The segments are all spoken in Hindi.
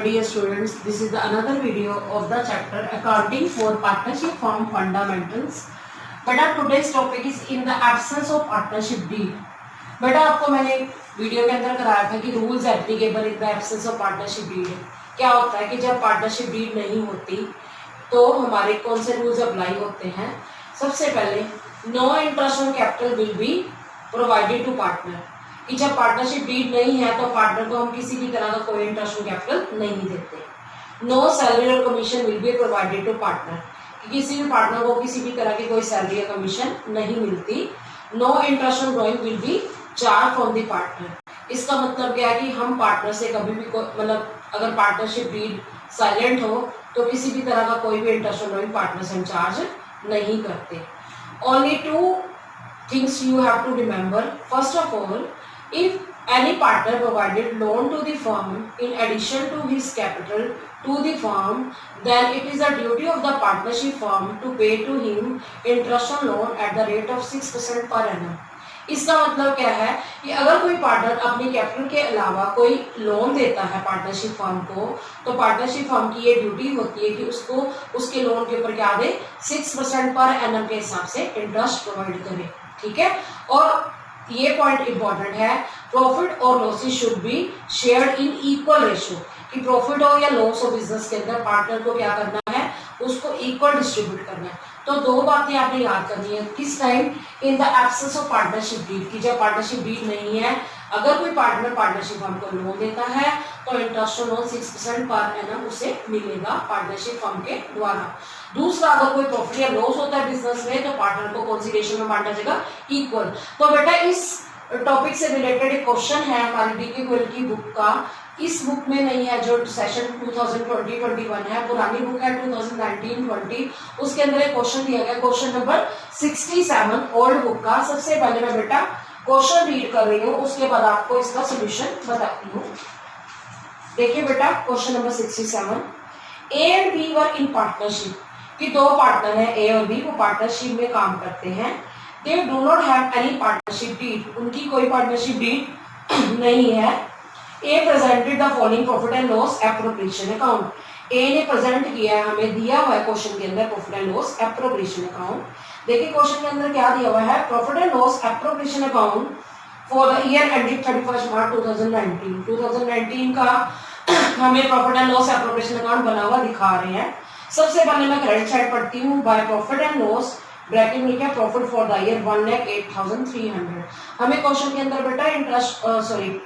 dear students, this is the another video of the chapter Accounting for Partnership Firm Fundamentals. बेटा today's topic is in the absence of partnership deed. बेटा आपको मैंने वीडियो के अंदर कराया था कि rules applicable in the absence of partnership deed. क्या होता है कि जब पार्टनरशिप डीड नहीं होती तो हमारे कौन से रूल्स अप्लाई होते हैं। सबसे पहले no interest on capital will be provided to partner, कि जब पार्टनरशिप डीड नहीं है तो पार्टनर को हम किसी भी तरह का कोई इंटरेस्ट ऑन कैपिटल नहीं देते। नो सैलरी और commission will be provided to partner, कि किसी भी पार्टनर को किसी भी तरह की कोई सैलरी या कमीशन नहीं मिलती। No interest on drawing will be charge from the partner. इसका मतलब क्या है कि हम पार्टनर से कभी भी मतलब अगर पार्टनरशिप डीड साइलेंट हो तो किसी भी तरह का कोई भी इंटरेस्ट ऑन ड्रॉइंग पार्टनर से हम चार्ज नहीं करते। Only two things you have to remember. First of all, if any partner provided loan to the firm in addition to his capital to the firm, then it is the duty of the partnership firm to pay to him interest on loan at the rate of 6% per annum. इसका मतलब क्या है कि अगर कोई पार्टनर अपनी कैपिटल के अलावा कोई लोन देता है पार्टनरशिप फर्म को, तो पार्टनरशिप फर्म की ये ड्यूटी होती है कि उसको उसके लोन के ऊपर क्या दे, 6% पर एनम के हिसाब से इंटरेस्ट प्रोवाइड करे। ठीक है, और ये पॉइंट इंपॉर्टेंट है, प्रॉफिट और losses should be shared in equal ratio, कि प्रॉफिट हो या लॉस हो बिजनेस के अंदर पार्टनर को क्या करना है, उसको इक्वल डिस्ट्रीब्यूट करना है। तो दो बातें आपने याद करनी है। किस time, in the absence of partnership deed, की जब पार्टनरशिप डीड नहीं है, अगर कोई पार्टनर पार्टनरशिप फर्म को लोन देता है तो interest on loan 6% per annum उसे मिलेगा पार्टनरशिप फर्म के द्वारा। दूसरा, अगर कोई प्रॉफिट या लॉस होता है बिजनेस में तो पार्टनर को कौन सी रेशियो में बांटा जाएगा, इक्वल। तो बेटा इस टॉपिक से रिलेटेड एक क्वेश्चन है हमारी डीके गोयल की बुक का। इस बुक में नहीं है, जो सेशन 2020-21 है, पुरानी बुक है 2019-20, उसके अंदर एक क्वेश्चन दिया गया, क्वेश्चन नंबर 67 ओल्ड बुक का। सबसे पहले मैं बेटा क्वेश्चन रीड कर रही हूँ, उसके बाद आपको इसका सोल्यूशन बताती हूँ। देखिए बेटा question number 67, A and B were in partnership, कि दो पार्टनर हैं ए और बी, वो पार्टनरशिप में काम करते हैं। They do not have any partnership deed, उनकी कोई पार्टनरशिप डीड नहीं है। A presented the following profit and loss appropriation account, A ने प्रेजेंट किया है, हमें दिया हुआ है क्वेश्चन के अंदर profit and loss appropriation account. देखिए क्वेश्चन के अंदर क्या दिया हुआ है, profit and loss appropriation account for the year ended 31 मार्च 2019। 2019 का हमें profit and loss appropriation account बना हुआ दिखा रहे हैं। सबसे पहले मैं क्रेडिट साइड पढ़ती हूँ। By profit and loss bracket में क्या, प्रॉफिट फॉर द ईयर 1,08,300। हमें क्वेश्चन के अंदर बेटा interest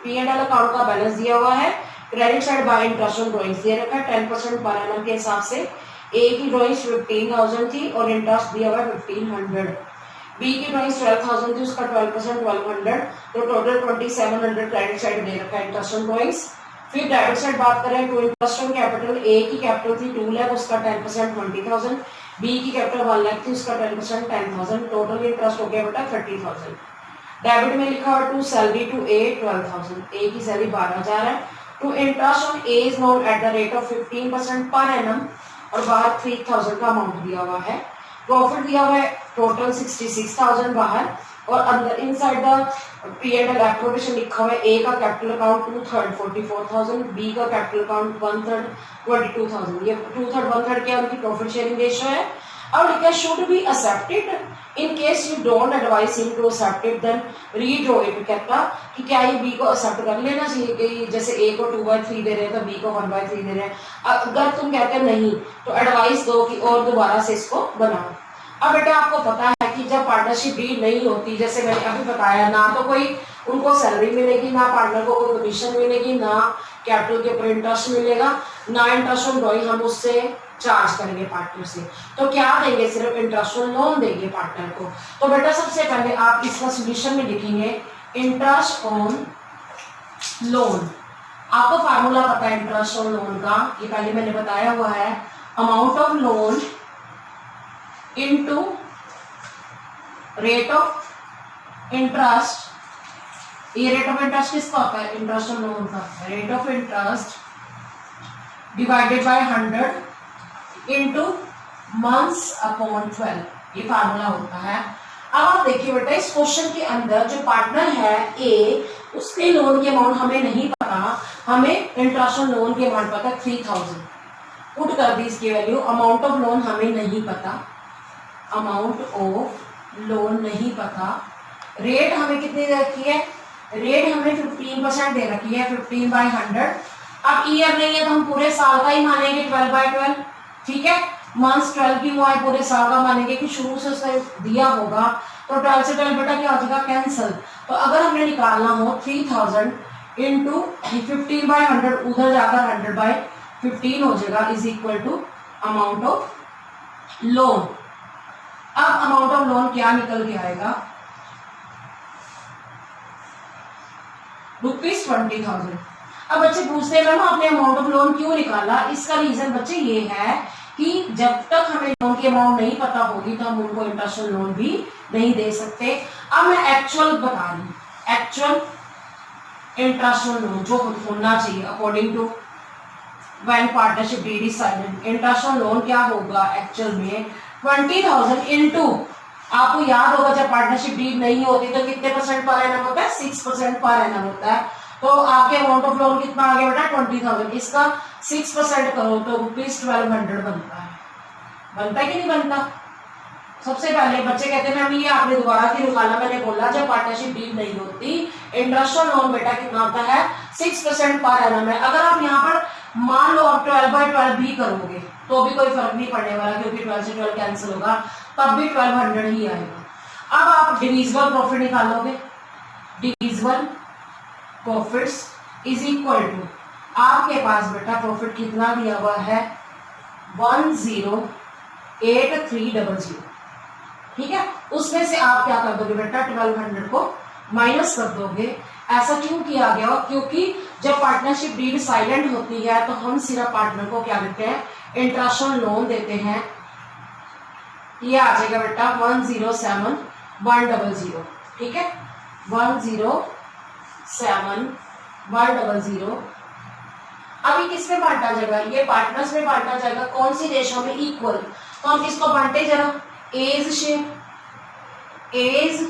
P and L account का बैलेंस दिया हुआ है। Credit side by interest on drawings दे रखा है 10% पर एनम के हिसाब से। ए की ड्रॉइंग्स 15,000 थी और इंटरेस्ट दिया हुआ है 1,500। बी की ड्रॉइंग्स 12,000 थी, उसका 12% 1,200, तो टोटल 2,700 क्रेडिट साइड दे रखा है इंटरेस्ट ऑन ड्रॉइंग्स। फिर डेबिट साइड बात करें तो इंटरेस्ट ऑन कैपिटल, ए की कैपिटल थी 2 लाख, उसका 10% 20,000, बी की कैपिटल 1 लाख थी, उसका 10% 10,000, टोटल इंटरेस्ट हो गया बेटा 30,000। डेबिट में लिखा हुआ to salary to A 12,000, A की सैलरी 12,000 है। To interest on A is known at the rate of 15% per annum, और बाहर 3,000 का अमाउंट दिया हुआ है। प्रॉफिट दिया हुआ है टोटल 66,000 बाहर, और अंदर inside the P and L appropriation लिखा हुआ है, ए का कैपिटल अकाउंट 2/3 44,000, बी का कैपिटल अकाउंट 1/3 22,000। ये 2/3 1/3 क्या उनकी प्रॉफिट शेयरिंग रेशियो है। अब लिखा है should be accepted in case you don't advice him to accept it then redraw it. कहता कि क्या ये बी को एक्सेप्ट कर लेना चाहिए, कि जैसे ए को 2/3 दे रहे हैं तो बी को 1/3 दे रहे हैं। अगर तुम कहते नहीं तो एडवाइस दो कि और दोबारा से इसको बनाओ। अब बेटा आपको पता है कि जब पार्टनरशिप डीड नहीं होती, जैसे मैंने अभी बताया, ना तो कोई उनको सैलरी मिलेगी, ना पार्टनर को कोई कमीशन मिलेगी, ना कैपिटल के ऊपर इंटरेस्ट मिलेगा, ना इंटरेस्ट ऑन ड्रॉइंग हम उससे चार्ज करेंगे पार्टनर से। तो क्या देंगे, सिर्फ इंटरेस्ट ऑन लोन देंगे पार्टनर को। तो बेटा सबसे पहले आप इसका सोल्यूशन में लिखेंगे इंटरेस्ट ऑन लोन। आपको फार्मूला पता है इंटरेस्ट ऑन लोन का, ये पहले मैंने बताया हुआ है, amount of loan into rate of interest. ये रेट ऑफ इंटरेस्ट किसका होता है, इंटरेस्ट ऑन लोन का। Rate of interest divided by 100 into months upon 12, ये फार्मूला होता है। अब आप देखिए बेटा इस क्वेश्चन के अंदर जो पार्टनर है ए, उसके लोन की अमाउंट हमें नहीं पता पता, हमें इंटरेस्ट ऑन लोन की अमाउंट पता 3000, पुट कर दी इसकी वैल्यू। अमाउंट ऑफ लोन हमें नहीं पता, अमाउंट ऑफ लोन नहीं पता। रेट हमें कितनी दे रखी है, रेट हमें 15% दे रखी है, 15/100। अब ईयर नहीं है तो हम पूरे साल का ही मानेंगे 12/12, ठीक है। मंथ्स 12 की हुआ है, पूरे साल का मानेंगे कि शुरू से उसने दिया होगा। तो 12 से 12 बेटा क्या हो जाएगा, कैंसिल। तो अगर हमने निकालना हो 3000 इंटू 15/100, उधर जाकर 100/15 हो जाएगा, is equal to amount of loan. अब अमाउंट ऑफ लोन क्या निकल के आएगा, ₹20,000। अब बच्चे पूछते हैं मैम आपने अमाउंट ऑफ लोन क्यों निकाला। इसका रीजन बच्चे ये है कि जब तक हमें लोन की अमाउंट नहीं पता होगी तो हम उनको इंटरेस्ट ऑन लोन भी नहीं दे सकते। अब मैं एक्चुअल बता रही हूँ, एक्चुअल इंटरेस्ट ऑन लोन जो होना चाहिए according to when partnership deed is signed. Interest on loan क्या होगा एक्चुअल में, 20,000 इंटू, आपको याद होगा जब पार्टनरशिप डीड नहीं होती तो कितने परसेंट पर एनम होता है, 6% पर एनम होता है। तो आपके अमाउंट ऑफ लोन कितना आ गया बेटा 20,000, इसका 6% करो तो ₹1200 बनता है। बनता है कि नहीं बनता। सबसे पहले बच्चे कहते हैं मैम ये आपने दोबारा क्यों निकाला, मैंने बोला जब पार्टनरशिप डीड नहीं होती इंटरेस्ट ऑन लोन बेटा कितना होता है, 6% पर एनम है। अगर आप यहाँ पर मान लो आप 12/12 भी करोगे तो भी कोई फर्क नहीं पड़ने वाला, क्योंकि 12 से 12 कैंसिल होगा, तब भी 1200 ही आएगा। अब आप डिविजिबल प्रॉफिट निकालोगे, divisible profits is equal to, आपके पास बेटा प्रॉफिट कितना दिया हुआ है 108300, ठीक है। उसमें से आप क्या कर दोगे बेटा 1200 को माइनस कर दोगे। ऐसा क्यों किया गया, क्योंकि जब पार्टनरशिप डीड साइलेंट होती है तो हम सिर्फ पार्टनर को क्या देते हैं, इंटरेस्ट ऑन लोन देते हैं। ये आ जाएगा बेटा 107,100, ठीक है, 107,100। अभी किस में बांटा जाएगा, ये पार्टनर्स में बांटा जाएगा, कौन सी रेशो में, इक्वल। तो हम किसको बांटे जरा, एज शेयर, एज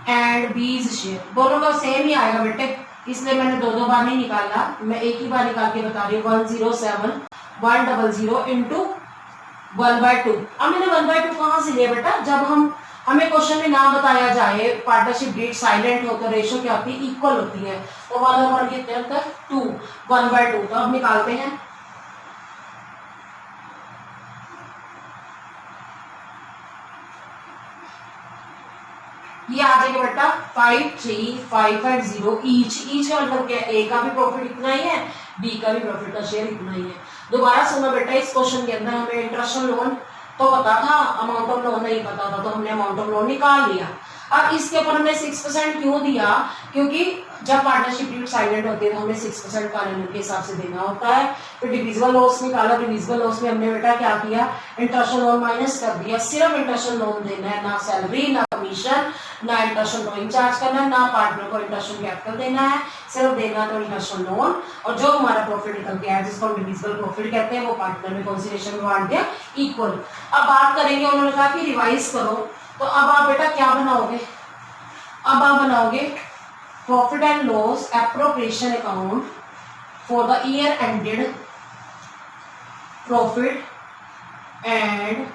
एंड बीज शेयर, दोनों का सेम ही आएगा बेटे, इसलिए मैंने दो बार नहीं निकाला, मैं एक ही बार निकाल के बता रही हूँ। 107,100 इंटू 1/2। अब मैंने 1/2 कहाँ से लिया बेटा, जब हमें क्वेश्चन में ना बताया जाए पार्टनरशिप डीड साइलेंट हो तो रेशो क्या होती है, इक्वल होती है। तो 1/1 कितने होता है 2, 1/2। तो अब निकालते हैं, ये आ जाएगा बेटा 53,550 ईच का मतलब क्या है, ए का भी प्रॉफिट इतना ही है, बी का भी प्रॉफिट का शेयर इतना ही है। दोबारा सुनो बेटा, इस क्वेश्चन के अंदर हमें इंटरेस्ट ऑन लोन तो पता था, अमाउंट ऑफ लोन नहीं पता था, तो हमने अमाउंट ऑफ लोन निकाल लिया। अब इसके ऊपर हमने 6% क्यों दिया, क्योंकि जब पार्टनरशिप डीड साइलेंट होती है तो हमें 6% पर एनम के हिसाब से देना होता है। फिर डिविजिबल लॉस निकाला, डिविजिबल लॉस में हमने बेटा क्या किया, इंटरेस्ट ऑन लोन माइनस कर दिया। सिर्फ इंटरेस्ट ऑन लोन देना है, ना सैलरी, ना कमीशन, ना इंटरेस्ट ऑन लोन चार्ज करना है, ना पार्टनर को इंटरेस्ट ऑन कैपिटल देना है, सिर्फ देना तो इंटरेस्ट ऑन लोन। और जो हमारा प्रॉफिट निकल के आया जिसको हम डिविजिबल प्रॉफिट कहते हैं, वो पार्टनर में कॉन्सिडरेशन में बांट दिया इक्वल। अब बात करेंगे, उन्होंने कहा कि रिवाइज करो, तो अब आप बेटा क्या बनाओगे, अब आप बनाओगे profit and loss appropriation account for the year ended, profit and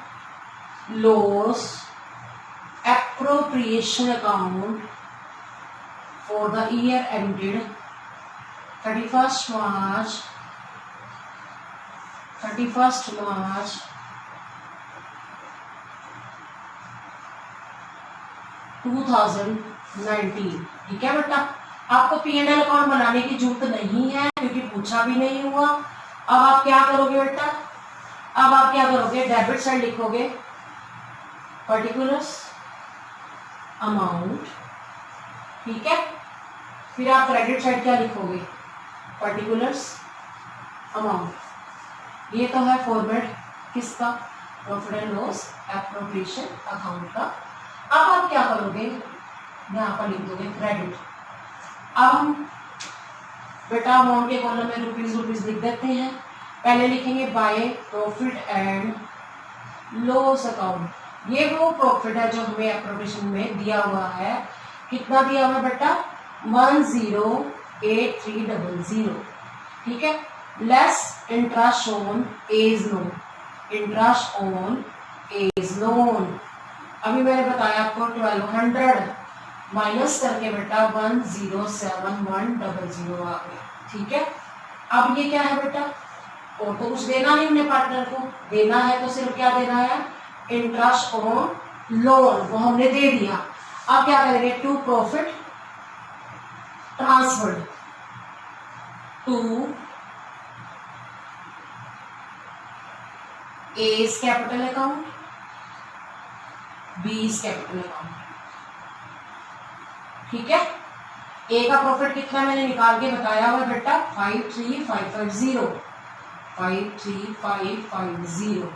loss appropriation account for the year ended 31st March 2019, ठीक है बेटा। आपको P&L अकाउंट बनाने की जरूरत नहीं है क्योंकि पूछा भी नहीं हुआ। अब आप क्या करोगे बेटा, अब आप क्या करोगे, डेबिट साइड लिखोगे पर्टिकुलर्स अमाउंट, ठीक है। फिर आप क्रेडिट साइड क्या लिखोगे, पर्टिकुलर्स अमाउंट। ये तो है फॉर्मेट किसका, profit and loss appropriation account का। अब आप क्या करोगे, यहाँ पर लिख दोगे क्रेडिट। अब हम बेटा अमाउंट के कॉलम में रुपीज लिख देते हैं। पहले लिखेंगे by profit and loss account, ये वो प्रॉफिट है जो हमें एप्रोप्रिएशन में दिया हुआ है। कितना दिया हुआ बेटा, 10,000 8300, ठीक है। Less interest on A's loan, interest on A's loan. अभी मैंने बताया आपको 1200 माइनस करके बेटा 107100 आ गया, ठीक है। अब ये क्या है बेटा, और तो कुछ देना नहीं हमने पार्टनर को, देना है तो सिर्फ क्या देना है, इंटरेस्ट ऑन लोन, वो हमने दे दिया। अब क्या करेंगे, to profit transferred to A's capital account, B's capital account, ठीक है। ए का प्रॉफिट कितना मैंने निकाल के बताया हुआ बेटा 53550,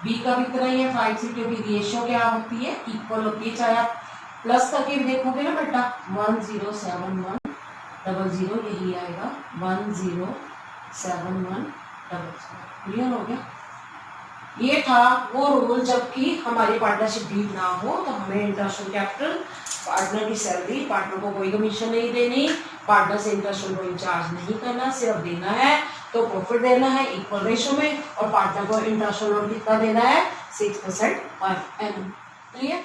बी का भी इतना ही है 53, क्योंकि रेशियो क्या होती है, इक्वल होती है। चाहे आप प्लस करके भी देखोगे ना बेटा 107100, यही आएगा 107100। क्लियर हो गया। ये था वो रूल, जबकि हमारी पार्टनरशिप डीड ना हो तो हमें इंटरेस्ट ऑन कैपिटल, पार्टनर की सैलरी, पार्टनर को कोई कमीशन नहीं देनी, पार्टनर से इंटरेस्ट ऑन कोई चार्ज नहीं करना, सिर्फ देना है तो प्रॉफिट देना है इक्वल रेशो में, और पार्टनर को इंटरेस्ट ऑन कितना देना है, 6% पर एनम। क्लियर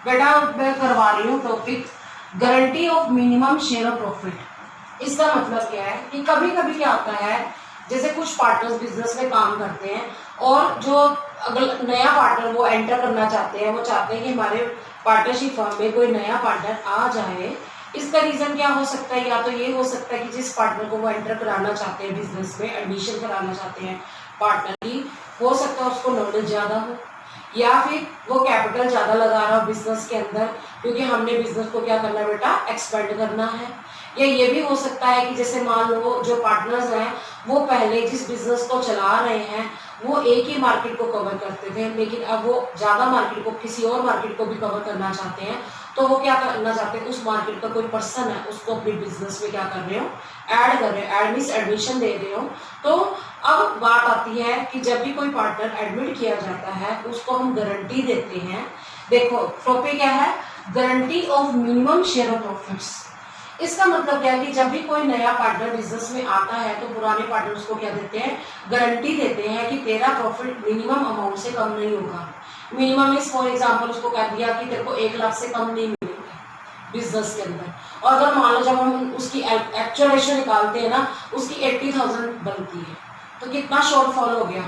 बेटा। मैं करवा रही हूँ topic guarantee of minimum share of profit. इसका मतलब क्या है कि कभी कभी क्या होता है, जैसे कुछ पार्टनर्स बिजनेस में काम करते हैं और जो अगर नया पार्टनर वो एंटर करना चाहते हैं, वो चाहते हैं कि हमारे पार्टनरशिप फर्म में कोई नया पार्टनर आ जाए। इसका रीजन क्या हो सकता है, या तो ये हो सकता है कि जिस पार्टनर को वो एंटर कराना चाहते हैं बिजनेस में, एडमिशन कराना चाहते हैं पार्टनर की, हो सकता है उसको नॉलेज ज्यादा हो, या फिर वो कैपिटल ज्यादा लगा रहा हो बिजनेस के अंदर, क्योंकि हमने बिजनेस को क्या करना है बेटा, एक्सपेंड करना है। या ये भी हो सकता है कि जैसे मान लो जो पार्टनर्स हैं वो पहले जिस बिजनेस को चला रहे हैं वो एक ही मार्केट को कवर करते थे, लेकिन अब वो ज्यादा मार्केट को, किसी और मार्केट को भी कवर करना चाहते हैं, तो वो क्या करना चाहते हैं, उस मार्केट का कोई पर्सन है उसको अपने बिजनेस में क्या कर रहे हो, ऐड कर रहे हो, ऐड मींस एडमिशन दे रहे हो। तो अब बात आती है कि जब भी कोई पार्टनर एडमिट किया जाता है उसको हम गारंटी देते हैं। देखो टॉपिक क्या है, guarantee of minimum share of profits. इसका मतलब क्या है कि जब भी कोई नया पार्टनर बिजनेस में आता है तो पुराने पार्टनर्स को क्या देते हैं, गारंटी देते हैं कि तेरा प्रॉफिट मिनिमम अमाउंट से कम नहीं होगा। मिनिमम इज फॉर एग्जांपल उसको कह दिया कि तेरे को 1 लाख से कम नहीं मिलेगा बिजनेस के अंदर, और अगर मान लो जब हम उसकी एक्चुअल रेशियो निकालते हैं ना, उसकी 80,000 बनती है, तो कितना शॉर्टफॉल हो गया,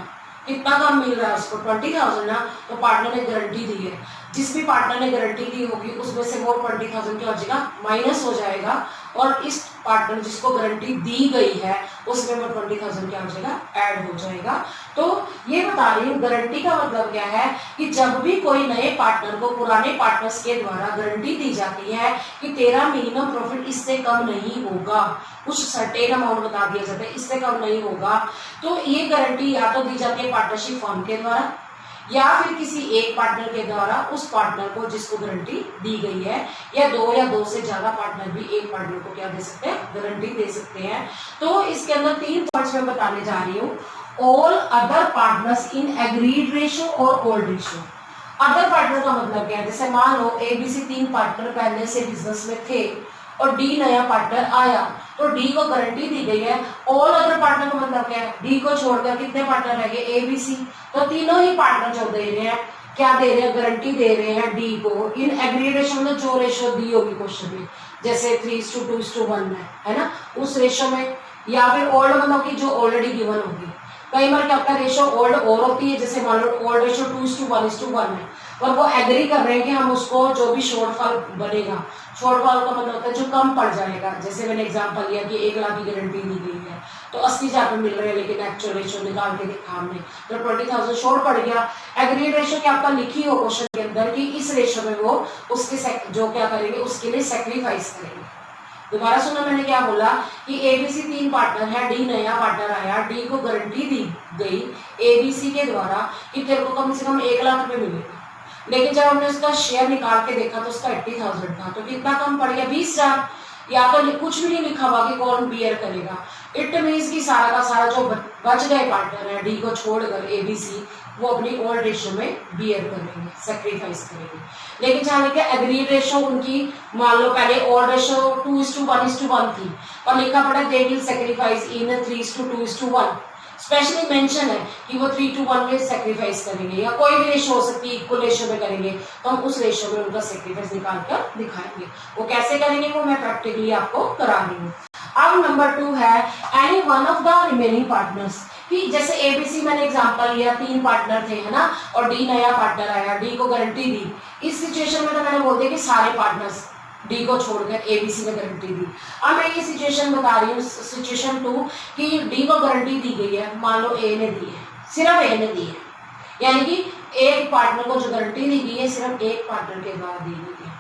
कितना कम मिल रहा है उसको, 20,000 ना। तो पार्टनर ने गारंटी दी है, जिस भी पार्टनर ने गारंटी दी होगी उसमें से वो 20,000 क्या हो जाएगा, माइनस हो जाएगा, और इस पार्टनर जिसको गारंटी दी गई है उसमें वो 20,000 क्या हो जाएगा, ऐड हो जाएगा। तो ये बता रही हूँ गारंटी का मतलब क्या है कि जब भी कोई नए पार्टनर को पुराने पार्टनर्स के द्वारा गारंटी दी जाती है कि तेरा मिनिमम प्रॉफिट इससे कम नहीं होगा, कुछ सर्टेन अमाउंट बता दिया जाता है इससे कम नहीं होगा, तो ये गारंटी या तो दी जाती है पार्टनरशिप फर्म के द्वारा या फिर किसी एक पार्टनर के द्वारा उस पार्टनर को जिसको गारंटी दी गई है, या दो से ज्यादा पार्टनर भी एक पार्टनर को क्या दे सकते हैं, गारंटी दे सकते हैं। तो इसके अंदर 3 पॉइंट्स मैं बताने जा रही हूँ। All other partners in agreed ratio और ओल्ड रेशियो। अदर पार्टनर का मतलब क्या है, जैसे मान लो ABC 3 पार्टनर पहले से बिजनेस में थे और D नया पार्टनर आया, तो D को गारंटी दी गई है। ऑल अदर पार्टनर का मतलब क्या है, D को छोड़कर कितने पार्टनर रह गए, ABC, तो तीनों ही पार्टनर जो दे रहे हैं, क्या दे रहे हैं, गारंटी दे रहे हैं D को इन एग्रीड रेशियो में, जो रेशियो दी होगी क्वेश्चन में, जैसे 3:2:1 है ना, उस रेशियो में, या फिर ओल्ड मतलब कि जो ऑलरेडी गिवन होगी। कई बार क्या होता है, रेशियो ओल्ड और होती है, जैसे मान लो ओल्ड रेशियो 2:1 है, और वो एग्री कर रहे हैं कि हम उसको जो भी शॉर्टफॉल बनेगा, शॉर्टफॉल का मतलब होता है जो कम पड़ जाएगा, जैसे मैंने एग्जांपल लिया कि 1 लाख की गारंटी दी गई है तो 80 जहाँ पे मिल रहे हैं, लेकिन एक्चुअल रेशियो निकाल के देखा हमने तो 20,000 शॉर्ट पड़ गया। एग्रीड रेशियो क्या आपका लिखी हो क्वेश्चन के अंदर कि इस रेशियो में वो उसके जो क्या करेंगे उसके लिए सेक्रीफाइस करेंगे। दोबारा सुना मैंने क्या बोला कि ABC 3 पार्टनर है, D नया पार्टनर आया, D को गारंटी दी गई ABC के द्वारा कि तेरे को कम से कम 1 लाख रुपए मिलेगा, लेकिन जब हमने उसका शेयर निकाल के देखा तो उसका 80,000 था, तो कितना कम पड़ गया, 20,000। या तो कुछ भी नहीं लिखा हुआ कि कौन बियर करेगा, इट मीन्स कि सारा का सारा जो बच गए पार्टनर है D को छोड़कर ABC, वो अपनी ओल्ड रेशो में बियर करेंगे, सेक्रीफाइस करेंगे। लेकिन जहाँ लिखा एग्रीड रेशो उनकी मान लो पहले ओल्ड रेशो 2:1:1 थी और लिखा पड़ा they will sacrifice in 3:2:1। Specially mention है कि वो 3:1 में सेक्रीफाइस करेंगे या कोई भी रेशो हो सकती है, इक्वल रेशो में करेंगे तो हम उस रेशो में उनका सेक्रीफाइस निकाल कर दिखाएंगे। वो कैसे करेंगे वो मैं प्रैक्टिकली आपको करा रही हूँ। अब नंबर 2 है any one of the remaining partners, कि जैसे एबीसी मैंने एग्जांपल लिया, 3 पार्टनर थे है ना, और डी नया पार्टनर आया, डी को गारंटी दी। इस सिचुएशन में तो मैंने बोल दिया कि सारे पार्टनर्स डी को छोड़कर एबीसी ने गारंटी दी। अब मैं ये सिचुएशन बता रही हूँ, सिचुएशन 2 कि डी को गारंटी दी गई है, मान लो ए ने दी है, सिर्फ ए ने दी है, यानी कि एक पार्टनर को जो गारंटी दी गई है सिर्फ एक पार्टनर के द्वारा दी गई है।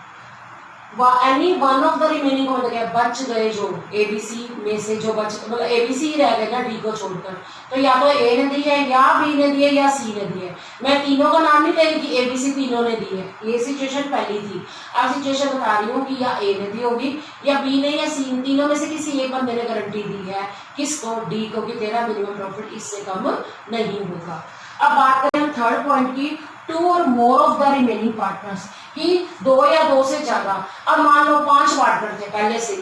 Any one of the remaining हो गया, बच गए जो एबीसी में से जो बच, मतलब एबीसी ही रह गएगा डी को छोड़कर, तो या तो ए ने दी है या बी ने दी है या सी ने दी है। मैं तीनों का नाम नहीं ले रही कि एबीसी तीनों ने दी है, ये सिचुएशन पहली थी। अब सिचुएशन बता रही हूँ कि या ए ने दी होगी या बी ने या सी, तीनों में से किसी एक बंदे ने गारंटी दी है, किसको, डी को, कि तेरा मिनिमम प्रॉफिट इससे कम नहीं होगा। अब बात करें हम थर्ड पॉइंट की, 2 और more of the remaining partners, कि 2 या 2 से ज्यादा। अब मान लो 5 पार्टनर थे पहले से,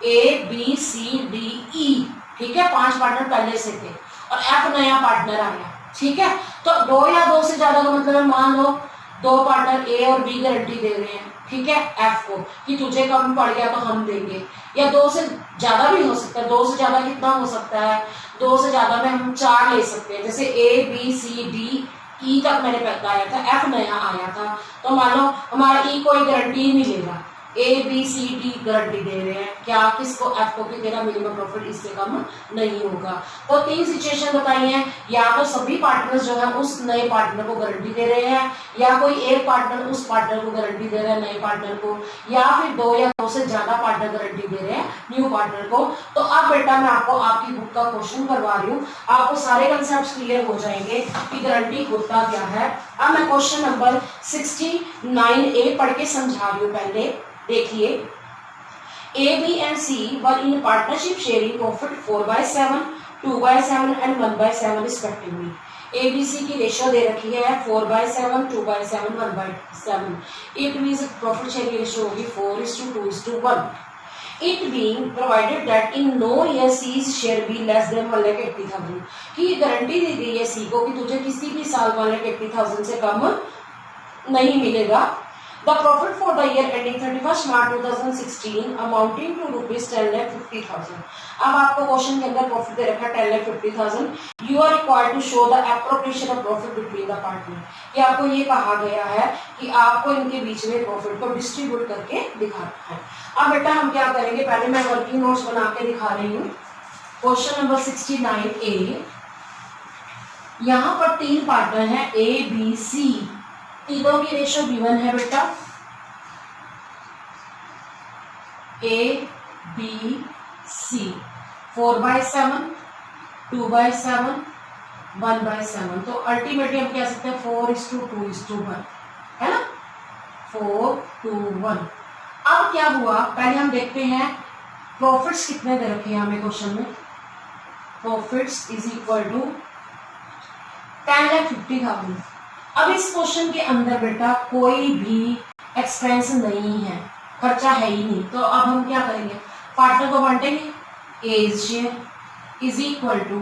ए बी सी डी ई, ठीक है, 5 पार्टनर पहले से थे और एफ नया पार्टनर आया, ठीक है। तो 2 या 2 से ज्यादा का मतलब मान लो 2 पार्टनर ए और बी गारंटी दे रहे हैं, ठीक है, एफ को, कि तुझे कम पड़ गया तो हम देंगे, या 2 से ज्यादा भी हो सकता है। 2 से ज्यादा कितना हो सकता है, 2 से ज्यादा में हम 4 ले सकते हैं, जैसे ए बी सी डी ई तक मैंने बताया था, एफ नया आया था, तो मान लो हमारा ई कोई गारंटी नहीं लेगा, A B C D guarantee दे रहे हैं, क्या, किसको, एफ को, कि तेरा मिनिमम प्रॉफिट इससे कम नहीं होगा। तो 3 सिचुएशन बताई हैं, या तो सभी पार्टनर्स जो है उस नए पार्टनर को गारंटी दे रहे हैं, या कोई एक पार्टनर उस पार्टनर को गारंटी दे रहा है नए पार्टनर को, या फिर 2 या 2 से ज्यादा पार्टनर गारंटी दे रहे हैं न्यू पार्टनर को। तो अब बेटा मैं आपको आपकी बुक का क्वेश्चन करवा रही हूँ, आपको सारे कंसेप्ट क्लियर हो जाएंगे कि गारंटी होता क्या है। अब मैं क्वेश्चन नंबर 69A पढ़ के समझा रही हूँ। पहले देखिए, A, B and C were in partnership sharing profit 4/7, 2/7 and 1/7 respectively. A, B, C की रेशियो दे रखी है 4/7, 2/7, 1/7. It means profit sharing ratio होगी 4:2:1. It being provided that in no year C's share be less than 1,80,000. कि गारंटी दी गई है C को कि तुझे किसी भी साल 1,80,000 से कम नहीं मिलेगा। The profit for the year ending 31st March 2016 amounting to rupees 10,50,000. अब आपको क्वेश्चन के अंदर प्रॉफिट दे रखा है 10,50,000. You are required to show the appropriation of profit between the partner. कि आपको ये कहा गया है कि आपको इनके बीच में प्रॉफिट को डिस्ट्रीब्यूट करके दिखाना है। अब बेटा हम क्या करेंगे, पहले मैं वर्किंग नोट्स बना के दिखा रही हूँ। क्वेश्चन नंबर 69A, यहाँ पर 3 पार्टनर हैं A, B, C, तीनों की रेशियो B1 है बेटा, A, B, C, 4/7, 2/7, 1/7। तो अल्टीमेटली हम कह सकते हैं 4:2:1, है ना, 4:1। अब क्या हुआ, पहले हम देखते हैं प्रॉफिट्स कितने दे रखे हैं हमें क्वेश्चन में। Profits is equal to 10,50,000। अब इस क्वेश्चन के अंदर बेटा कोई भी एक्सपेंस नहीं है, खर्चा है ही नहीं, तो अब हम क्या करेंगे, पार्टनर को बांटेंगे। A share is equal to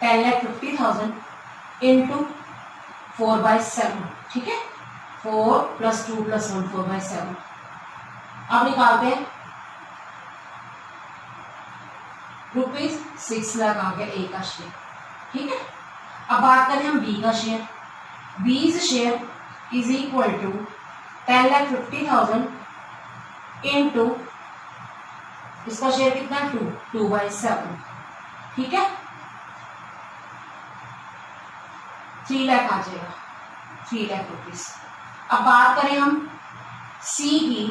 10,50,000 into 4/7, ठीक है, 4 + 2 + 1 4/7। अब निकालते हैं, ₹6 लाख आ गया ए का शेयर, ठीक है। अब बात करें हम बी का share, B's share is equal to 10,50,000 into इसका शेयर कितना, 2/7, ठीक है, 3 लाख आ जाएगा, 3 लाख रुपीज। अब बात करें हम C की,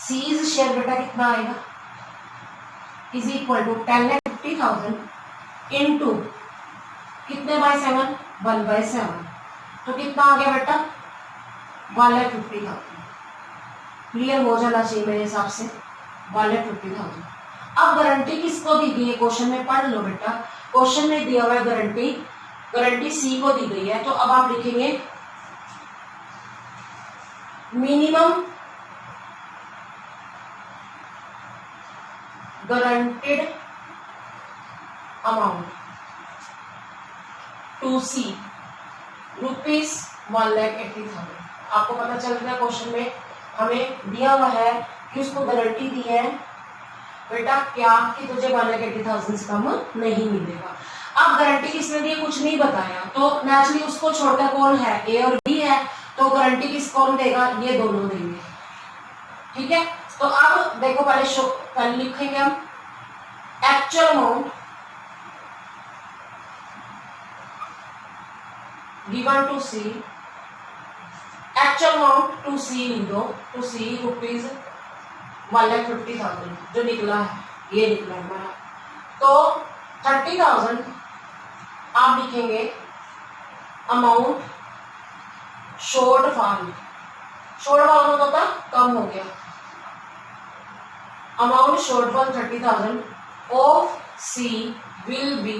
C's शेयर बेटा कितना आएगा, इज इक्वल टू 10,50,000 इंटू कितने बाय 7, 1/7, तो कितना आ गया बेटा, 1,50,000। क्लियर हो जाना चाहिए मेरे हिसाब से, 1,50,000। अब गारंटी किसको दी गई है, क्वेश्चन में पढ़ लो बेटा। क्वेश्चन में दिया हुआ है गारंटी गारंटी सी को दी गई है, तो अब आप लिखेंगे मिनिमम गारंटेड अमाउंट टू सी ₹1,80,000। आपको पता चल गया क्वेश्चन में हमें दिया हुआ है कि उसको गारंटी दी है बेटा क्या कि तुझे 1,80,000 से कम नहीं मिलेगा। अब गारंटी किसने दी कुछ नहीं बताया, तो नेचुरली उसको छोड़कर कौन है, ए और बी है, तो गारंटी किस कौन देगा, ये दोनों देंगे। ठीक है, तो अब देखो पहले लिखेंगे हम actual amount given to C, actual amount to C लिख दो, टू सी ₹1,50,000 जो निकला है, ये निकला है हमारा। तो 30,000 आप लिखेंगे अमाउंट शॉर्टफॉल, शॉर्टफॉल मतलब होता कम हो गया, amount shortfall 30,000 of C will be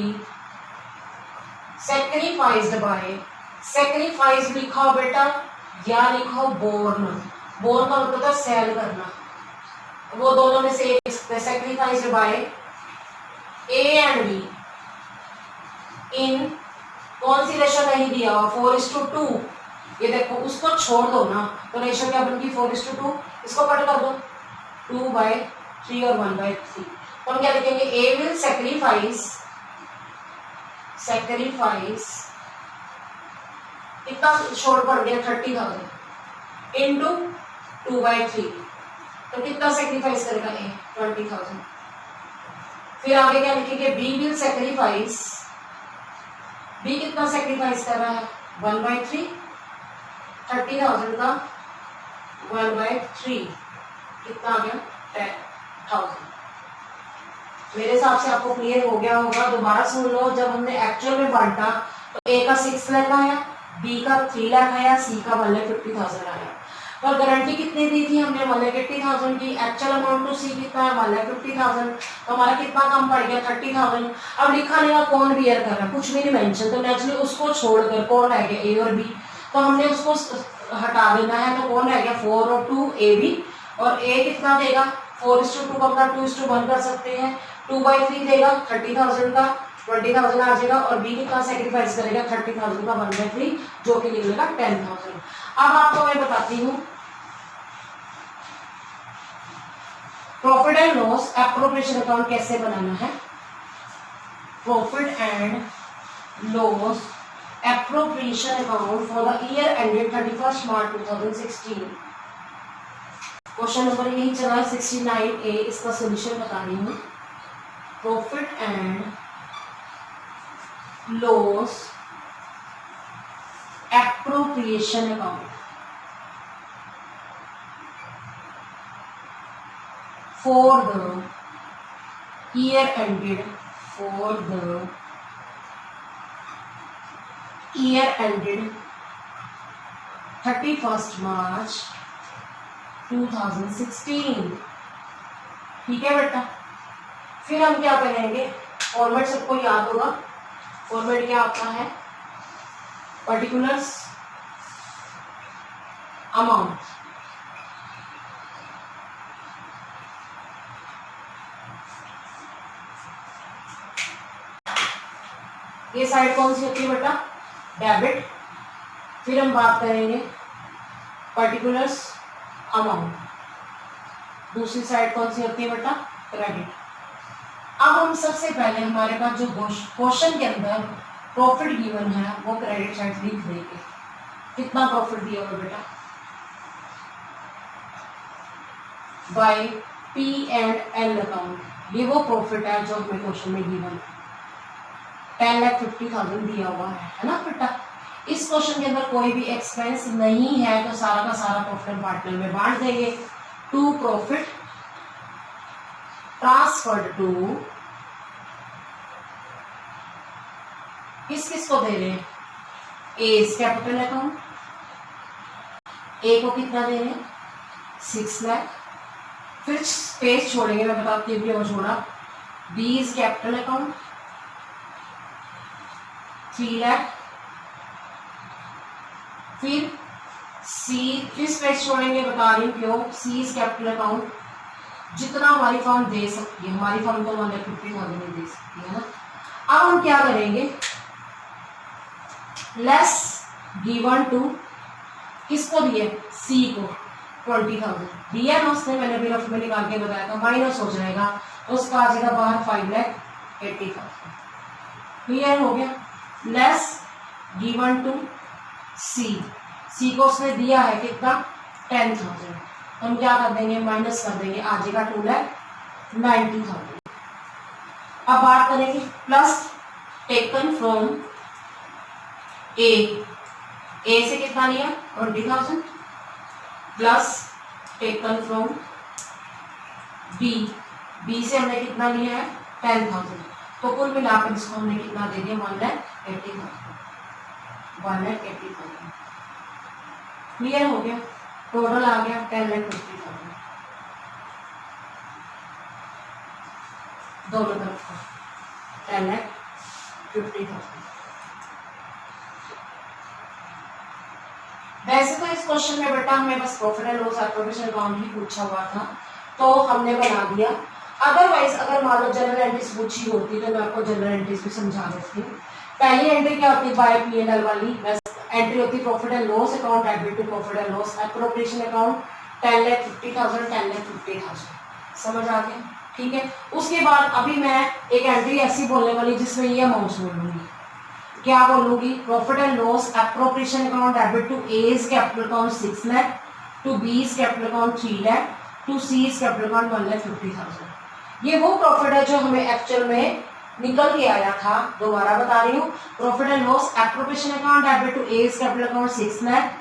sacrificed by, sacrifice लिखो बेटा या लिखो बोर्न, बोर्न का मतलब सेल करना, वो दोनों में से एक, sacrificed by A and B in कौन सी रेशो नहीं दिया हुआ 4:2, ये देखो उसको छोड़ दो ना, तो रेशो क्या बनती 4:2, इसको कट कर दो 2/3 और 1/3, तो हम क्या लिखेंगे ए विल सेक्रीफाइस कितना शॉर्ट पड़ गया 30,000 इंटू 2/3, तो कितना सेक्रीफाइस करेगा ए 20,000। फिर आगे क्या लिखेंगे बी विल सेक्रीफाइस, बी कितना सेक्रीफाइस कर रहा है 1/3, 30,000 का 1/3 कितना आ गया 10,000। मेरे हिसाब से आपको क्लियर हो गया होगा, दोबारा सुन लो। जब हमने एक्चुअल में बांटा तो ए का 6 लाख आया, बी का 3 लाख आया, सी का 1,50,000 आया, पर गारंटी कितनी दी थी हमने 1,80,000 की, एक्चुअल अमाउंट टू सी कितना है 1,50,000, तो हमारा कितना कम पड़ गया 30,000। अब लिखा नहीं कौन बियर कर रहा है, कुछ भी नहीं मेंशन, तो नेचुरली उसको छोड़कर कौन रह गया ए और बी, तो हमने उसको हटा देना है, तो कौन रह गया 4 और 2 ए बी, और ए कितना देगा 4:2 का अपना 2:1 कर सकते हैं, 2/3 देगा 30,000 का 20,000 आ जाएगा, और बी कितना सेक्रीफाइस करेगा 30,000 का 1/3 जो कि निकलेगा 10,000। अब आपको मैं बताती हूँ profit and loss appropriation account कैसे बनाना है। Profit and loss appropriation account for the year ended 31 March 2016। Question number यही चला 69A, इसका सोल्यूशन बता रही हूँ। Profit and loss appropriation account for the year ended, for the year ended 31 मार्च 2016। ठीक है बेटा, फिर हम क्या करेंगे, फॉर्मेट सबको याद होगा, फॉर्मेट क्या आता है पर्टिकुलर्स अमाउंट, ये साइड कौन सी होती है बेटा डेबिट, फिर हम बात करेंगे पर्टिकुलर्स अमाउंट, दूसरी साइड कौन सी होती है बेटा क्रेडिट। अब हम सबसे पहले हमारे पास जो क्वेश्चन के अंदर प्रॉफिट गिवन है वो क्रेडिट साइड लिख देंगे, कितना प्रॉफिट दिया हुआ बेटा by P and L account, ये वो प्रॉफिट है जो हमें क्वेश्चन में गिवन 10,50,000 दिया हुआ है ना बेटा। इस क्वेश्चन के अंदर कोई भी एक्सपेंस नहीं है, तो सारा का सारा प्रॉफिट पार्टनर में बांट देंगे। टू प्रॉफिट ट्रांसफर्ड टू, किस किस को दे रहे हैं, एज कैपिटल अकाउंट, ए को कितना दे रहे हैं 6 लाख, फिर स्पेस छोड़ेंगे, मैं बताती हूँ क्यों छोड़ा, B is capital account 3 lakh. फिर सी किस पेज छोड़ेंगे बता रही हूँ क्यों, सी इज कैपिटल अकाउंट, जितना हमारी फर्म दे सकती है, हमारी फर्म को 1,50,000 दे सकती है ना। अब हम क्या करेंगे, लेस गिवन टू, किसको दिए, सी को 20,000 दिया ना उसने, मैंने भी रफ में निकाल के बताया था, माइनस हो जाएगा तो उसका आ जाएगा बाहर 5,80,000। क्लियर हो गया। लेस गिवन टू सी, सी को उसने दिया है कितना 10,000, हम क्या कर देंगे, माइनस कर देंगे, आ जाएगा 2,90,000। अब बात करेंगे प्लस टेकन फ्रॉम ए से कितना लिया 20,000 प्लस टेकन फ्रॉम बी से हमने कितना लिया है 10,000, तो कुल मिलाकर इसको हमने कितना दे दिया 1,80,000। क्लियर हो गया, टोटल आ गया 10,50,000 दोनों तरफ का 10,50,000। वैसे तो इस क्वेश्चन में बेटा हमें बस profit and loss appropriation account ही पूछा हुआ था तो हमने बना दिया। अदरवाइज अगर मान लो जनरल एंट्रीज पूछी होती तो मैं आपको जनरल एंट्रीज भी समझा देती हूँ। पहली एंट्री क्या होती है, बाय P&L वाली एंट्री होती है profit and loss account, debit to profit and loss appropriation account 10,50,000 10,50,000। समझ आ गया, ठीक है। उसके बाद अभी मैं एक एंट्री ऐसी बोलने वाली जिसमें ये अमाउंट्स बोलूंगी, क्या बोलूंगी, profit and loss appropriation account debit to A's capital account 6 lakh, to B's capital account 3 lakh, to C's capital account 1,50,000। ये वो प्रॉफिट है जो हमें एक्चुअल में निकल के आया था। दोबारा बता रही हूँ, profit and loss appropriation account debit to A's capital account 6 lakh,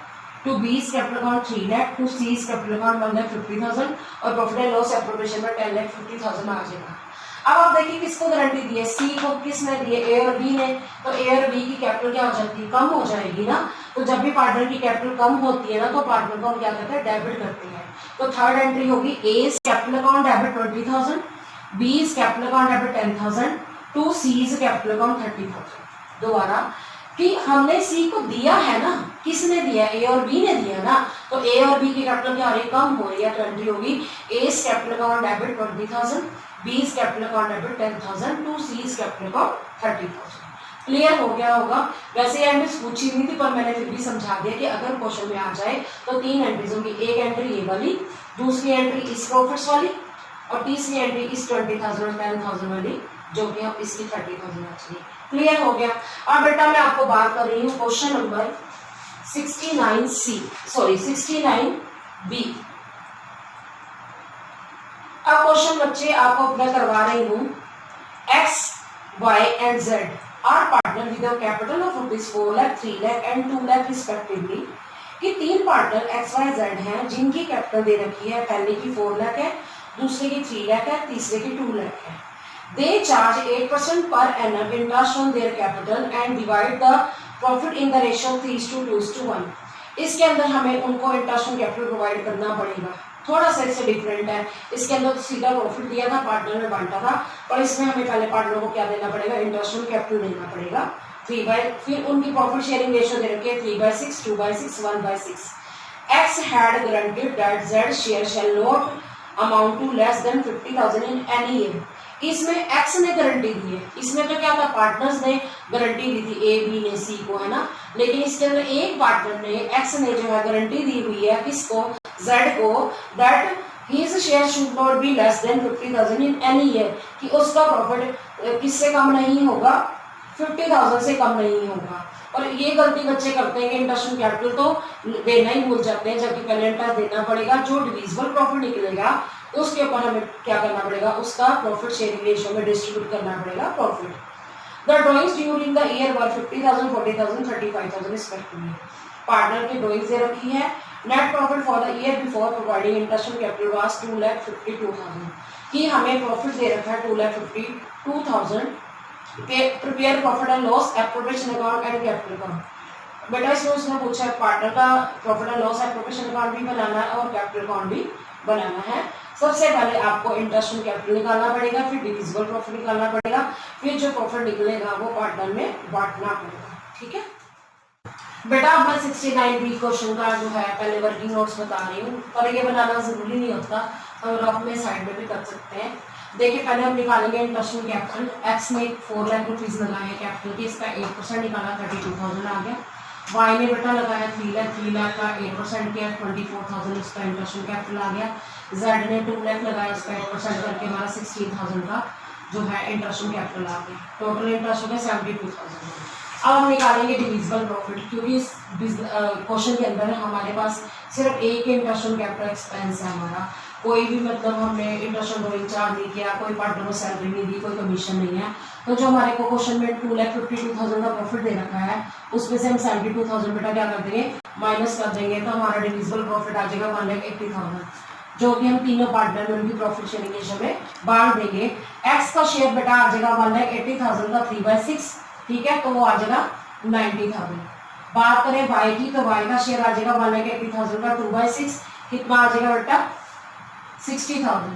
to B's capital account 3 lakh, to C's capital account 1,50,000 और प्रॉफिट एंड लॉस एप्रोप्रिएशन में 10,50,000 आ जाएगा। अब आप देखिए किसको गारंटी दी है, सी को किसने दी है, ए और बी ने, तो ए और बी की कैपिटल क्या हो जाती है, कम हो जाएगी ना। तो जब भी पार्टनर की कैपिटल कम होती है ना तो पार्टनर को हम क्या करते हैं, डेबिट करते हैं। तो थर्ड एंट्री होगी A's capital account debit 20,000, B's capital account debit 10,000, to C's capital account 30,000। दोबारा कि हमने सी को दिया है ना, किसने दिया, ए और बी ने दिया ना, तो ए और बी की कैपिटल क्या हो रही है, कम हो रही है। तो एंट्री होगी A's capital account debit 20,000, B's capital account debit 10,000, to C's capital account 30,000। Clear हो गया होगा। वैसे एंट्रीज पूछी नहीं थी पर मैंने फिर भी समझा दिया कि अगर क्वेश्चन में आ जाए तो 3 एंट्रीज होंगी, एक एंट्री ये वाली, दूसरी एंट्री इस प्रॉफिट्स वाली और तीसरी एंट्री इस 20,000 और 10,000 वाली जो कि हम इसकी 30,000 चाहिए। क्लियर हो गया। अब बेटा मैं आपको बात कर रही हूँ क्वेश्चन नंबर 69B। अब क्वेश्चन बच्चे आपको मैं करवा रही हूँ, X, Y and Z are partner with a capital of ₹4 lakh, 3 lakh and 2 lakh respectively। कि 3 पार्टनर X, Y, Z हैं जिनकी कैपिटल दे रखी है, पहले की 4 लाख है, दूसरे की 3 लाख है, तीसरे की 2 लाख है। They charge 8% per annum interest on their capital and divide the profit in the ratio 3:2:1। इसके अंदर हमें उनको इंटरेस्ट ऑन कैपिटल प्रोवाइड करना पड़ेगा। थोड़ा सा इससे डिफरेंट है, इसके अंदर तो सीधा प्रॉफिट दिया था, पार्टनर में बांटा था, और इसमें हमें पहले पार्टनर को क्या देना पड़ेगा, इंटरेस्ट ऑन कैपिटल देना पड़ेगा 3/, फिर उनकी प्रॉफिट शेयरिंग रेशियो दे रखी है 3/6, 2/6, 1/6। X had guaranteed that Z share shall not amount to less than 50,000 in any year। इसमें X ने गारंटी दी है, इसमें तो क्या था, पार्टनर्स ने गारंटी दी थी, A, B ने, C को, है ना। लेकिन इसके अंदर एक पार्टनर ने, X ने जो है गारंटी दी हुई है किसको, Z को, that his share should not be less than 50,000 in any year, कि उसका प्रॉफिट किससे कम नहीं होगा, 50,000 से कम नहीं होगा। और ये गलती बच्चे करते हैं कि इंटरेस्ट ऑन कैपिटल तो देना ही भूल जाते हैं, जबकि पहले इंटरेस्ट देना पड़ेगा, जो डिविजिबल प्रॉफिट निकलेगा उसके ऊपर हमें क्या करना पड़ेगा, उसका प्रॉफिट शेयरिंग रेशियो में डिस्ट्रीब्यूट करना पड़ेगा profit. The drawings during the year were 50,000, 40,000, 35,000 respectively. Partner की ड्रॉइंग्स दे रखी है। Net profit for the year before providing interest on capital was 2,52,000, कि हमें प्रॉफिट दे रखा है 2,52,000। Prepare profit and loss appropriation account and capital account. बेटा इसमें उसने पूछा पार्टनर का profit and loss appropriation account भी बनाना है और कैपिटल अकाउंट भी बनाना है। सबसे पहले आपको इंटरेस्ट ऑन कैपिटल निकालना पड़ेगा, फिर डिविजिबल प्रॉफिट निकालना पड़ेगा, फिर जो प्रॉफिट निकलेगा वो पार्टनर में बांटना पड़ेगा। ठीक है बेटा, अब मैं 69B क्वेश्चन का जो है पहले वर्किंग नोट्स बता रही हूँ, पर ये बनाना जरूरी नहीं होता, हम रफ में साइड में भी कर सकते हैं। देखिए पहले हम निकालेंगे इंटरेस्ट ऑन कैपिटल। एक्स ने 4 लाख रुपीज लगाए हैं कैपिटल के, इसका 8% निकाला 32,000 आ गया। वाई ने बेटा लगाया 3 लाख का 8% किया 24,000, इसका इंटरेस्ट ऑन कैपिटल आ गया। जेड ने 2 लाख लगाया, इसका 8% करके हमारा 16,000 का जो है इंटरेस्ट ऑन कैपिटल आ गया। टोटल इंटरेस्ट हो गया 72,000। अब हम निकालेंगे डिविजिबल प्रॉफिट, क्योंकि इस क्वेश्चन के अंदर हमारे पास सिर्फ एक इंटरेस्ट ऑन कैपिटल एक्सपेंस है हमारा, कोई भी मतलब हमने इंटरेस्ट ऑन डूइंग चार्ज नहीं किया, कोई पार्टनर को सैलरी नहीं दी, कोई कमीशन नहीं है। तो जो हमारे को क्वेश्चन में 2,52,000 का प्रॉफिट दे रखा है, उसमें से हम 72,000 बेटा क्या कर देंगे, माइनस कर देंगे, तो हमारा डिविजिबल प्रॉफिट आ जाएगा 1,80,000, जो कि हम तीनों पार्टनर में उनकी प्रॉफिट शेयरिंग रेशियो में बांट देंगे। एक्स का शेयर बेटा आ जाएगा 1,80,000 का 3/6, ठीक है, तो वो आ जाएगा 90,000। बात करें वाई की, तो वाई का शेयर आ जाएगा 1,80,000 का 2/6, कितना आ जाएगा बेटा 60,000।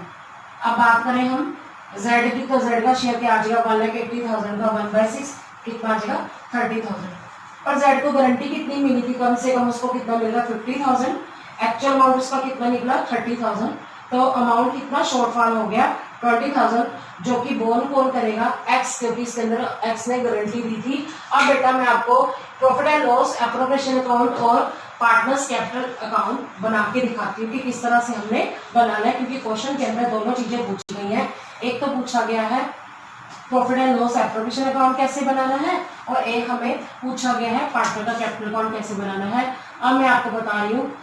अब बात करें हम जेड की, तो जेड का शेयर क्या आ जाएगा 1,80,000 का 1/6, कितना आ जाएगा 30,000। पर जेड को गारंटी कितनी मिली थी, कम से कम उसको कितना मिलेगा 50,000, एक्चुअल अमाउंट उसका कितना निकला 30,000, तो अमाउंट कितना शॉर्टफॉल हो गया 20,000, जो कि बोन कौन करेगा एक्स, क्योंकि इसके अंदर एक्स ने गारंटी दी थी। अब बेटा मैं आपको profit and loss appropriation account और पार्टनर्स कैपिटल अकाउंट बना के दिखाती हूँ कि किस तरह से हमने बनाना है, क्योंकि क्वेश्चन के अंदर दोनों चीजें पूछी गई हैं। एक तो पूछा गया है profit and loss appropriation account कैसे बनाना है, और एक हमें पूछा गया है पार्टनर का कैपिटल अकाउंट कैसे बनाना है। अब मैं आपको बता रही हूँ,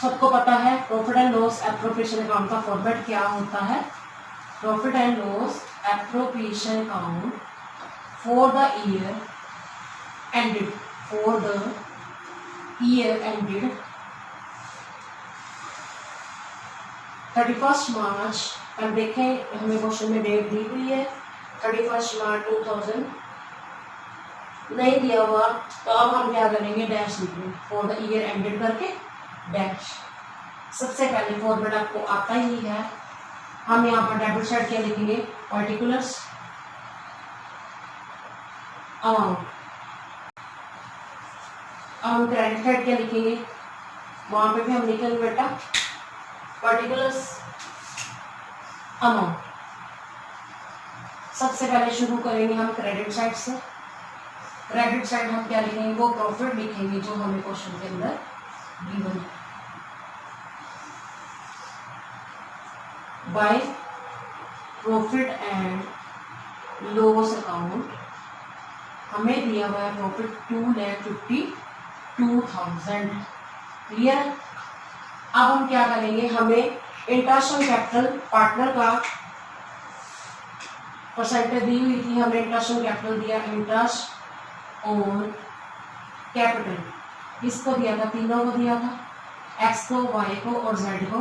सबको पता है profit and loss appropriation account का फॉर्मेट क्या होता है। Profit and loss appropriation account for the year ended, for the year ended 31 मार्च। अब देखें हमें क्वेश्चन में डेट दी हुई है 31 मार्च 2000, नहीं दिया हुआ तो अब हम क्या करेंगे, डैश लिखेंगे, फॉर द ईयर एंडेड करके डैश। सबसे पहले फॉर्मेट आपको आता ही है, हम यहाँ पर डेबिट साइड क्या लिखेंगे, पार्टिकुलर्स अमाउंट। अब हम क्रेडिट साइड क्या लिखेंगे, वहां पे भी हम लिखेंगे बेटा पार्टिकुलर्स अमाउंट। सबसे पहले शुरू करेंगे हम क्रेडिट साइड से। क्रेडिट साइड हम क्या लिखेंगे, वो प्रॉफिट लिखेंगे जो हमें क्वेश्चन के अंदर गिवन है। By profit and loss account हमें दिया हुआ है प्रॉफिट 2,52,000, क्लियर। अब हम क्या करेंगे, हमें इंटरेस्ट ऑन कैपिटल पार्टनर का परसेंटेज दी हुई थी, हमने इंटरेस्ट ऑन कैपिटल दिया, इंटरेस्ट ऑन कैपिटल किसको दिया था, तीनों को दिया था, एक्स को, वाई को और जेड को।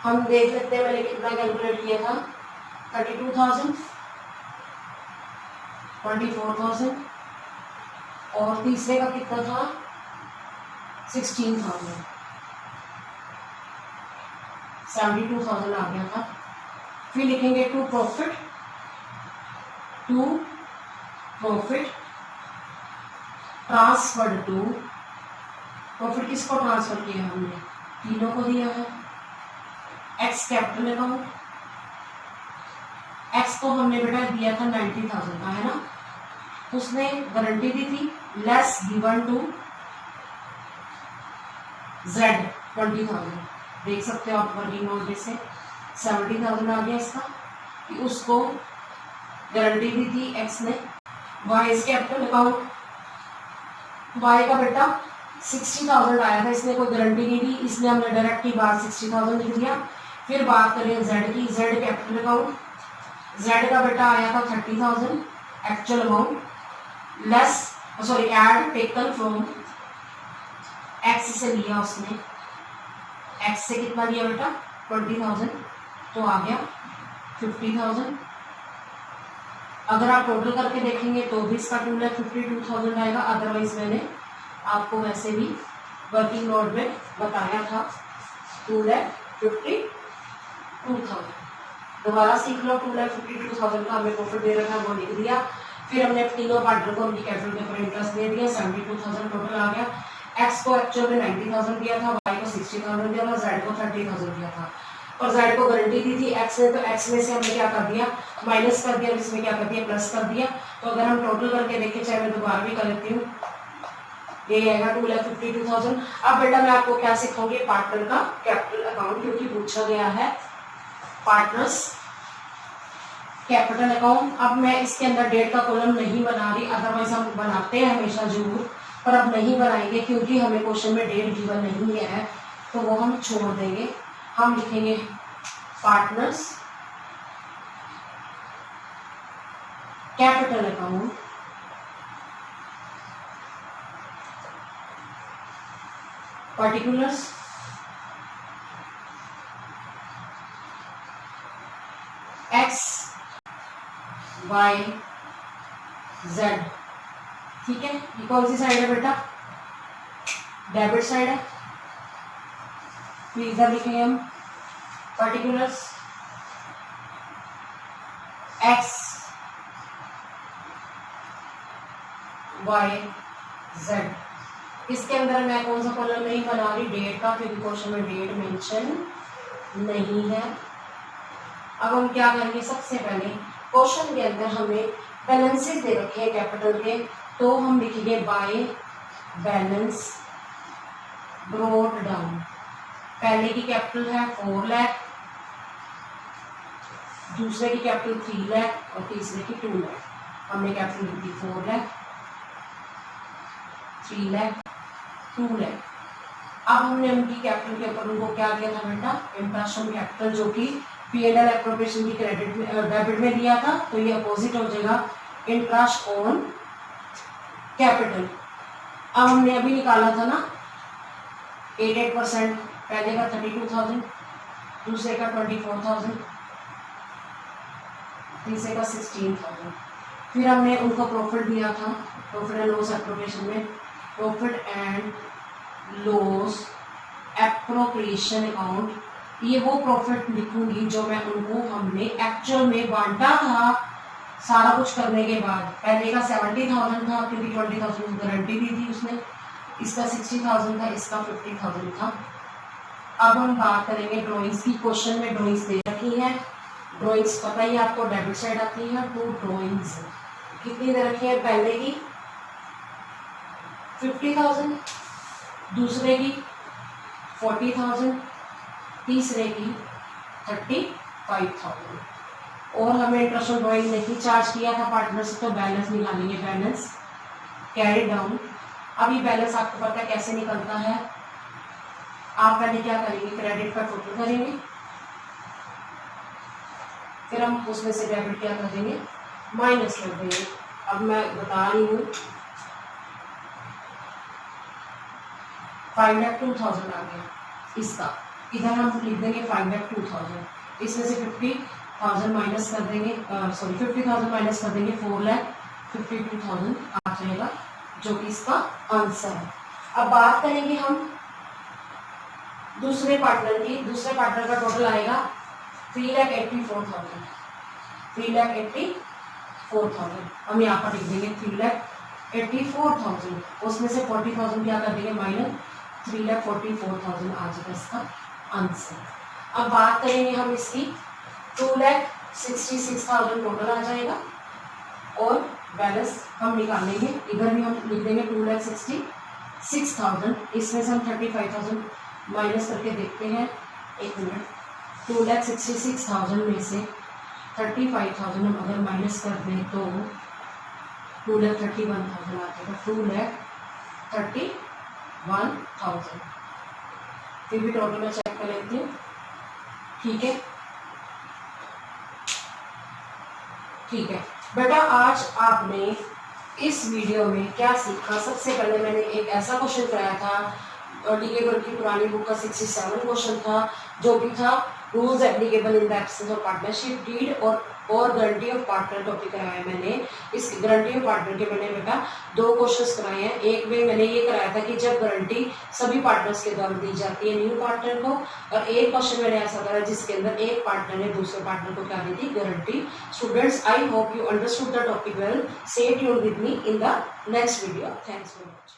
हम देख सकते हैं मैंने कितना कैलकुलेट किया था, 32,000, 24,000 और तीसरे का कितना था 16,000, 72,000 आ गया था। फिर लिखेंगे to profit transferred to, profit किसको ट्रांसफर किया हमने, तीनों को दिया है, एक्स कैपिटल अकाउंट, एक्स को हमने बेटा दिया था 90,000 का, है ना, उसने गारंटी दी थी, लेस गिवन टू जेड 20,000। देख सकते हो आप वर्किंग नोट से 70,000 आ गया इसका, कि उसको गारंटी दी थी एक्स ने। वाई कैपिटल अकाउंट, वाई का बेटा 60,000 आया था, इसने कोई गारंटी नहीं दी, इसलिए हमने डायरेक्ट ही बात 60,000 लिख दिया। फिर बात करें जेड की, जेड कैपिटल अकाउंट, जेड का बेटा आया था 30,000 actual amount, less sorry add taken from X से लिया उसने, एक्स से कितना लिया बेटा 20,000, तो आ गया 50,000। अगर आप टोटल करके देखेंगे तो भी इसका 2,52,000 आएगा, अदरवाइज मैंने आपको वैसे भी वर्किंग नोट में बताया था 2,50,000। 2000। दोबारा सीख लो, 2,52,000 का हमें प्रॉफिट दे रखा है, वो लिख दिया। फिर हमने तीनों पार्टनर को उनकी कैपिटल के ऊपर इंटरेस्ट दे दिया, 72,000 टोटल आ गया। एक्स को एक्चुअल में 90,000 दिया था, वाई को 60,000 दिया था, जेड को 30,000 दिया था और जेड को गारंटी दी थी एक्स ने, तो एक्स में से हमने क्या कर दिया, माइनस कर दिया, इसमें क्या कर दिया, प्लस कर दिया। तो अगर हम टोटल करके देखें, चाहे मैं दोबारा भी कर लेती हूँ, ये आएगा 2,52,000। अब बेटा मैं आपको क्या सिखाऊंगी, पार्टनर का कैपिटल अकाउंट, क्योंकि पूछा गया है पार्टनर्स कैपिटल अकाउंट। अब मैं इसके अंदर डेट का कॉलम नहीं बना रही, अदरवाइज हम बनाते हैं हमेशा जरूर, पर अब नहीं बनाएंगे क्योंकि हमें क्वेश्चन में डेट गिवन नहीं है, तो वो हम छोड़ देंगे। हम लिखेंगे partners capital account particulars X Y Z. ठीक है, ये कौन सी साइड है बेटा, डेबिट साइड है, तो इधर लिखेंगे हम पर्टिकुलर्स एक्स वाई जेड। इसके अंदर मैं कौन सा कॉलम नहीं बना रही, डेट का, क्योंकि क्वेश्चन में डेट मेंशन नहीं है। अब हम क्या करेंगे, सबसे पहले क्वेश्चन के अंदर हमें बैलेंसेस दे रखे हैं कैपिटल के, तो हम लिखेंगे बाय बैलेंस ब्रोट डाउन। पहले की कैपिटल है 4 लाख, दूसरे की कैपिटल 3 लाख और तीसरे की 2 लाख। हमने कैपिटल लिख दी 4 लाख, 3 लाख, 2 लाख। अब हमने उनकी कैपिटल के ऊपर उनको क्या किया था बेटा, इंटरेस्ट ऑन कैपिटल, जो कि P&L एप्रोप्रिएशन की क्रेडिट में डेबिट में दिया था, तो ये अपोजिट हो जाएगा इंटरेस्ट ऑन कैपिटल। अब हमने अभी निकाला था ना 88%, पहले का 32,000, दूसरे का 24,000, तीसरे का 16,000। फिर हमने उनको प्रॉफिट दिया था, प्रॉफिट एंड लॉस एप्रोप्रिएशन में, profit and loss appropriation account. ये वो प्रॉफिट लिखूंगी जो मैं उनको हमने एक्चुअल में बांटा था सारा कुछ करने के बाद। पहले का 70,000 था क्योंकि 20,000 गारंटी दी थी उसने, इसका 60,000 था, इसका 50,000 था। अब हम बात करेंगे ड्राइंग्स की। क्वेश्चन में ड्राइंग्स दे रखी है, ड्राइंग्स पता ही आपको डेबिट साइड आती है। 2 ड्राइंग्स कितनी दे रखी है, पहले की 50,000, दूसरे की 40,000, तीसरे की 35,000। और हमें इंटरेस्ट ऑन ड्राइंग नहीं चार्ज किया था पार्टनर से, तो बैलेंस निकालेंगे, बैलेंस कैरी डाउन। अभी बैलेंस आपको पता है कैसे निकलता है, आप पहले क्या करेंगे, क्रेडिट का टोटल करेंगे, फिर हम उसमें से डेबिट क्या कर देंगे, माइनस कर देंगे। अब मैं बता रही हूँ 5,02,000 आ गया इसका, इधर हम लिख देंगे 5,02,000, इसमें से 50,000 माइनस कर देंगे, सॉरी 50,000 माइनस कर देंगे, 4,52,000 आ जाएगा, जो कि इसका आंसर है। अब बात करेंगे हम दूसरे पार्टनर की। दूसरे पार्टनर का टोटल आएगा 3,84,000, 3,84,000। हम यहाँ पर लिख देंगे 3,84,000, उसमें से 40,000 क्या कर देंगे माइनस, 3,44,000 आ जाएगा इसका आंसर। अब बात करेंगे हम इसकी, 2,66,000 टोटल आ जाएगा और बैलेंस हम निकालेंगे, इधर भी हम लिख देंगे 2,66,000, इसमें से हम 35,000 माइनस करके देखते हैं, एक मिनट। 2,66,000 में से 35,000 हम अगर माइनस कर दें तो 2,31,000 आ जाएगा, 2,31,000। फिर भी टोटल में चेक कर लेते हैं, ठीक है, ठीक है बेटा। आज आपने इस वीडियो में क्या सीखा, सबसे पहले मैंने एक ऐसा क्वेश्चन कराया था, डी के वर्ग की पुरानी बुक का 67 क्वेश्चन था, जो भी था rules applicable in the absence of partnership deed और गारंटी ऑफ पार्टनर टॉपिक कराया है मैंने। इस गारंटी ऑफ पार्टनर के मैंने बेटा 2 क्वेश्चंस कराए हैं। एक में मैंने ये कराया था कि जब गारंटी सभी पार्टनर्स के द्वारा दी जाती है न्यू पार्टनर को, और एक क्वेश्चन मैंने ऐसा करा जिसके अंदर एक पार्टनर ने दूसरे पार्टनर को क्या दी थी, guarantee. Students, I hope you understood the topic well. Stay tuned with me in the next video. Thanks for watching.